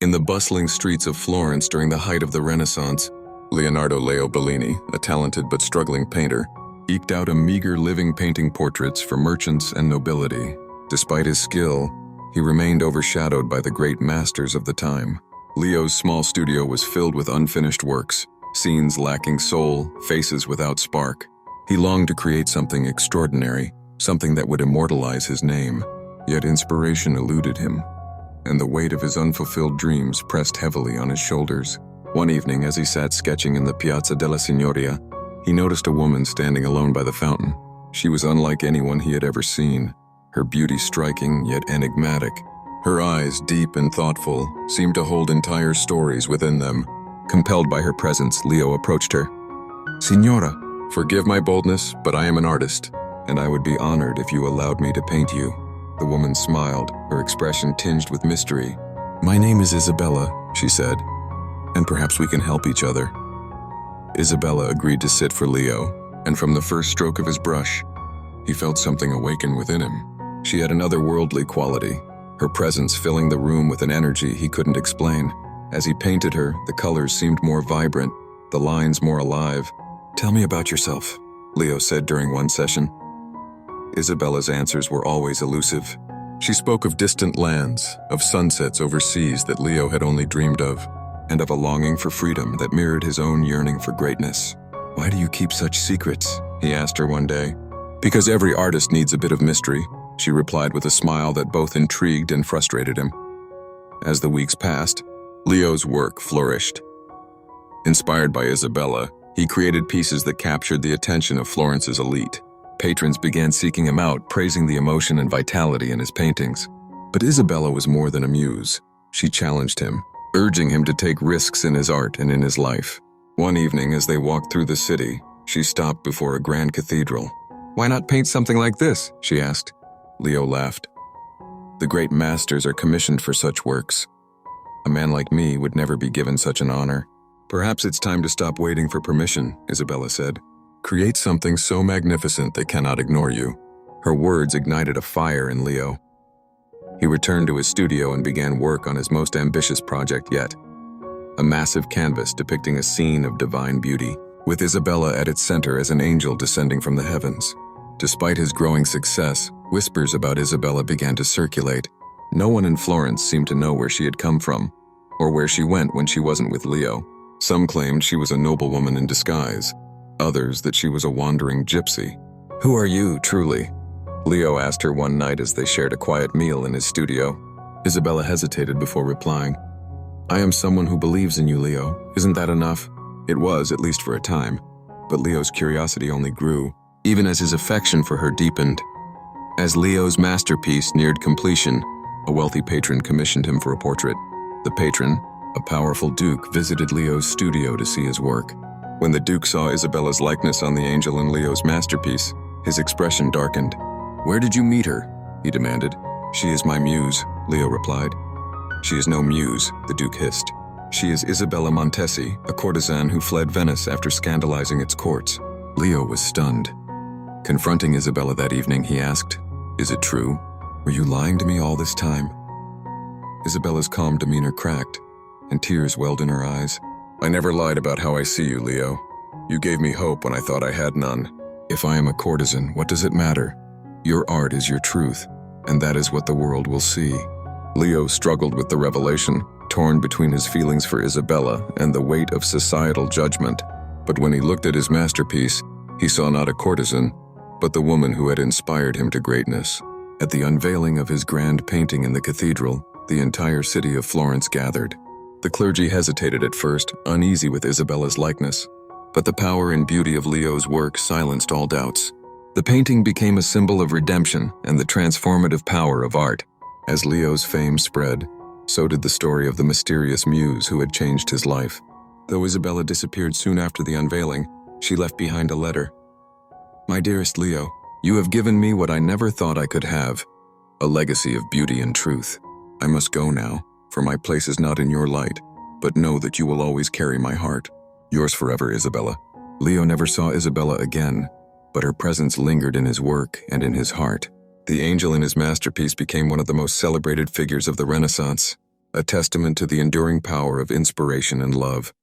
In the bustling streets of Florence during the height of the Renaissance, Leo Bellini, a talented but struggling painter, eked out a meager living painting portraits for merchants and nobility. Despite his skill, he remained overshadowed by the great masters of the time. Leo's small studio was filled with unfinished works, scenes lacking soul, faces without spark. He longed to create something extraordinary, something that would immortalize his name. Yet inspiration eluded him, and the weight of his unfulfilled dreams pressed heavily on his shoulders. One evening, as he sat sketching in the Piazza della Signoria, he noticed a woman standing alone by the fountain. She was unlike anyone he had ever seen, her beauty striking yet enigmatic. Her eyes, deep and thoughtful, seemed to hold entire stories within them. Compelled by her presence, Leo approached her. "Signora, forgive my boldness, but I am an artist, and I would be honored if you allowed me to paint you." The woman smiled, her expression tinged with mystery. "My name is Isabella," she said, "and perhaps we can help each other." Isabella agreed to sit for Leo, and from the first stroke of his brush, he felt something awaken within him. She had an otherworldly quality, her presence filling the room with an energy he couldn't explain. As he painted her, the colors seemed more vibrant, the lines more alive. "Tell me about yourself," Leo said during one session. Isabella's answers were always elusive. She spoke of distant lands, of sunsets overseas that Leo had only dreamed of, and of a longing for freedom that mirrored his own yearning for greatness. "Why do you keep such secrets?" he asked her one day. "Because every artist needs a bit of mystery," she replied with a smile that both intrigued and frustrated him. As the weeks passed, Leo's work flourished. Inspired by Isabella, he created pieces that captured the attention of Florence's elite. Patrons began seeking him out, praising the emotion and vitality in his paintings. But Isabella was more than a muse. She challenged him, urging him to take risks in his art and in his life. One evening, as they walked through the city, she stopped before a grand cathedral. "Why not paint something like this?" she asked. Leo laughed. "The great masters are commissioned for such works. A man like me would never be given such an honor." "Perhaps it's time to stop waiting for permission," Isabella said. "Create something so magnificent they cannot ignore you." Her words ignited a fire in Leo. He returned to his studio and began work on his most ambitious project yet, a massive canvas depicting a scene of divine beauty, with Isabella at its center as an angel descending from the heavens. Despite his growing success, whispers about Isabella began to circulate. No one in Florence seemed to know where she had come from, or where she went when she wasn't with Leo. Some claimed she was a noblewoman in disguise, others that she was a wandering gypsy. "Who are you, truly?" Leo asked her one night as they shared a quiet meal in his studio. Isabella hesitated before replying. "I am someone who believes in you, Leo. Isn't that enough?" It was, at least for a time, but Leo's curiosity only grew, even as his affection for her deepened. As Leo's masterpiece neared completion, a wealthy patron commissioned him for a portrait. The patron, a powerful duke, visited Leo's studio to see his work. When the duke saw Isabella's likeness on the angel in Leo's masterpiece, his expression darkened. "Where did you meet her?" he demanded. "She is my muse," Leo replied. "She is no muse," the duke hissed. "She is Isabella Montesi, a courtesan who fled Venice after scandalizing its courts." Leo was stunned. Confronting Isabella that evening, he asked, "Is it true? Were you lying to me all this time?" Isabella's calm demeanor cracked, and tears welled in her eyes. "I never lied about how I see you, Leo. You gave me hope when I thought I had none. If I am a courtesan, what does it matter? Your art is your truth, and that is what the world will see." Leo struggled with the revelation, torn between his feelings for Isabella and the weight of societal judgment. But when he looked at his masterpiece, he saw not a courtesan, but the woman who had inspired him to greatness. At the unveiling of his grand painting in the cathedral, the entire city of Florence gathered. The clergy hesitated at first, uneasy with Isabella's likeness, but the power and beauty of Leo's work silenced all doubts. The painting became a symbol of redemption and the transformative power of art. As Leo's fame spread, so did the story of the mysterious muse who had changed his life. Though Isabella disappeared soon after the unveiling, she left behind a letter. "My dearest Leo, you have given me what I never thought I could have, a legacy of beauty and truth. I must go now, for my place is not in your light, but know that you will always carry my heart. Yours forever, Isabella." Leo never saw Isabella again, but her presence lingered in his work and in his heart. The angel in his masterpiece became one of the most celebrated figures of the Renaissance. a testament to the enduring power of inspiration and love.